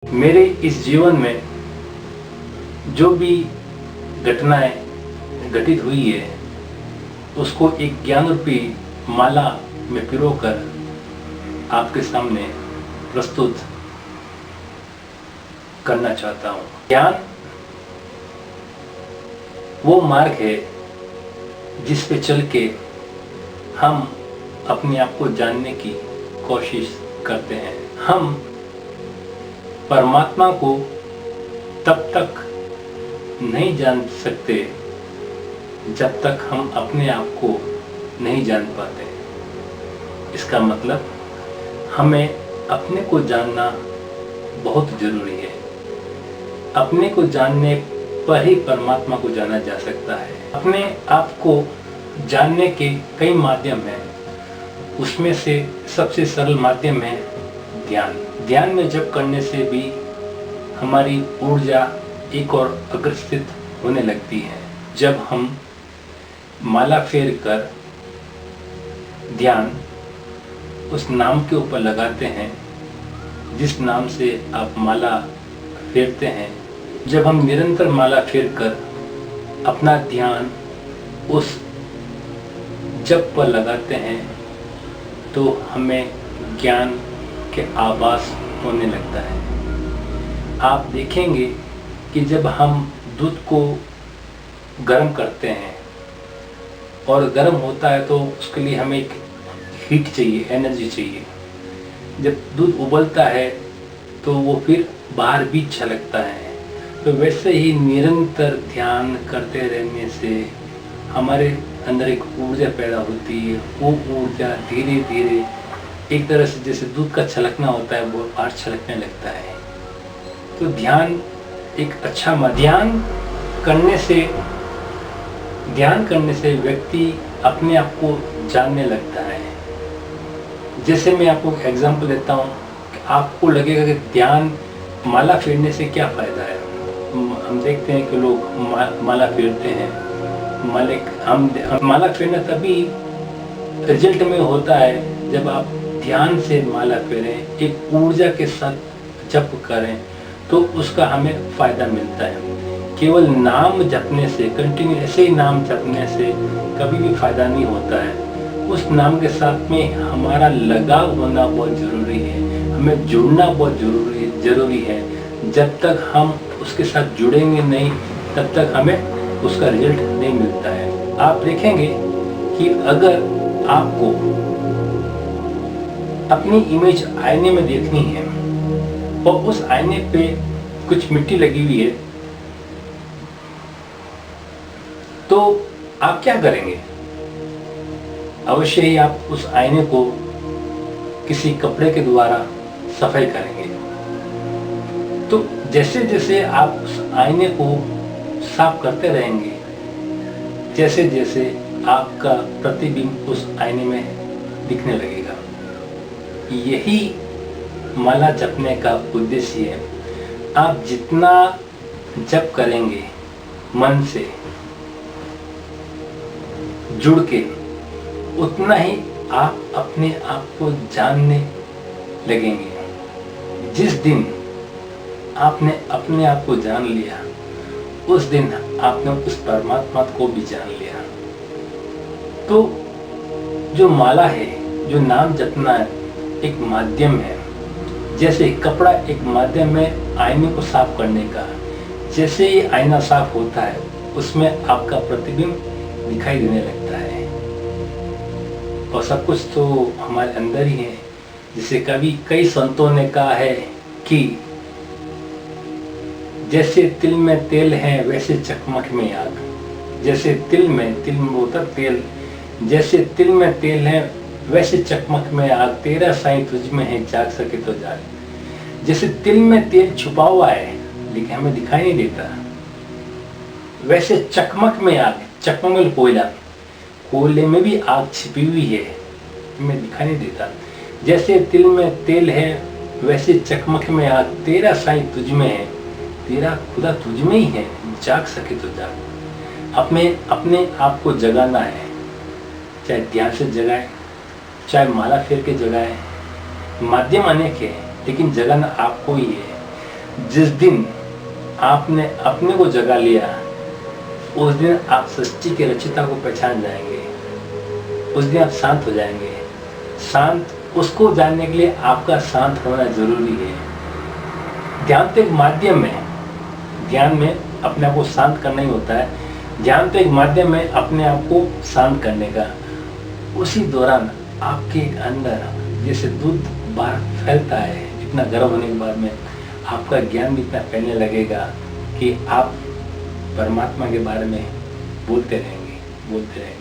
मेरे इस जीवन में जो भी घटनाएं घटित हुई है उसको एक ज्ञान रूपी माला में पिरोकर आपके सामने प्रस्तुत करना चाहता हूँ। ज्ञान वो मार्ग है जिस पे चल के हम अपने आप को जानने की कोशिश करते हैं। हम परमात्मा को तब तक नहीं जान सकते जब तक हम अपने आप को नहीं जान पाते। इसका मतलब हमें अपने को जानना बहुत जरूरी है। अपने को जानने पर ही परमात्मा को जाना जा सकता है। अपने आप को जानने के कई माध्यम हैं, उसमें से सबसे सरल माध्यम है ध्यान। ध्यान में जप करने से भी हमारी ऊर्जा एक और अग्रसित होने लगती है। जब हम माला फेर कर ध्यान उस नाम के ऊपर लगाते हैं जिस नाम से आप माला फेरते हैं, जब हम निरंतर माला फेर कर अपना ध्यान उस जप पर लगाते हैं तो हमें ज्ञान के आभास होने लगता है। आप देखेंगे कि जब हम दूध को गर्म करते हैं और गर्म होता है तो उसके लिए हमें एक हीट चाहिए, एनर्जी चाहिए। जब दूध उबलता है तो वो फिर बाहर भी छलकता है। तो वैसे ही निरंतर ध्यान करते रहने से हमारे अंदर एक ऊर्जा पैदा होती है। वो ऊर्जा धीरे धीरे एक तरह से जैसे दूध का छलकना होता है वो बाहर छलकने लगता है। तो ध्यान एक अच्छा ध्यान करने से व्यक्ति अपने आप को जानने लगता है। जैसे मैं आपको एग्जांपल देता हूँ, आपको लगेगा कि ध्यान माला फेरने से क्या फ़ायदा है। हम देखते हैं कि लोग माला फेरते हैं। हम माला फेरना तभी रिजल्ट में होता है जब आप ध्यान से माला फेरें, एक ऊर्जा के साथ जप करें तो उसका हमें फ़ायदा मिलता है। केवल नाम जपने से, कंटिन्यू ऐसे ही नाम जपने से कभी भी फ़ायदा नहीं होता है। उस नाम के साथ में हमारा लगाव होना बहुत ज़रूरी है, हमें जुड़ना बहुत ज़रूरी है। जब तक हम उसके साथ जुड़ेंगे नहीं तब तक हमें उसका रिजल्ट नहीं मिलता है। आप देखेंगे कि अगर आपको अपनी इमेज आईने में देखनी है और उस आईने पे कुछ मिट्टी लगी हुई है तो आप क्या करेंगे? अवश्य ही आप उस आईने को किसी कपड़े के द्वारा सफाई करेंगे। तो जैसे जैसे आप उस आईने को साफ करते रहेंगे, जैसे जैसे आपका प्रतिबिंब उस आईने में दिखने लगेगा। यही माला जपने का उद्देश्य है। आप जितना जप करेंगे मन से जुड़ के, उतना ही आप अपने आप को जानने लगेंगे। जिस दिन आपने अपने आप को जान लिया उस दिन आपने उस परमात्मा को भी जान लिया। तो जो माला है, जो नाम जपना है, एक माध्यम है। जैसे कपड़ा एक माध्यम है आईने को साफ करने का। जैसे ही आईना साफ होता है उसमें आपका प्रतिबिंब दिखाई देने लगता है और सब कुछ तो हमारे अंदर ही है। जैसे कई संतों ने कहा है कि जैसे तिल में तेल है वैसे चकमक में आग। जैसे तिल में होता तेल, जैसे तिल में तेल है वैसे चकमक में आग। तेरा साईं तुझ में है, जाग सके तो जाग। जैसे तिल में तेल छुपा हुआ है लेकिन हमें दिखाई नहीं देता, वैसे चकमक में आग। चकमक में कोयले में भी आग छिपी हुई है, हमें दिखाई नहीं देता। जैसे तिल में तेल है वैसे चकमक में आग। तेरा साईं तुझ में है, तेरा खुदा तुझ में ही है, जाग सके तो जाग। अपने आप को जगाना है, चाहे ध्यान से जगाए, चाहे माला फेर के जगाए। माध्यम अनेक है लेकिन जगाना आपको ही है। जिस दिन आपने अपने को जगा लिया, उस दिन आप सृष्टि के रचयिता को पहचान जाएंगे। उस दिन आप शांत हो जाएंगे। शांत उसको जानने के लिए आपका शांत होना जरूरी है। ध्यान तो एक माध्यम है, ध्यान में अपने आप को शांत करना ही होता है। ध्यान तो एक माध्यम है अपने आप को शांत करने का। उसी दौरान आपके अंदर जैसे दूध बाहर फैलता है, इतना गर्म होने के बाद में आपका ज्ञान भी इतना फैलने लगेगा कि आप परमात्मा के बारे में बोलते रहेंगे।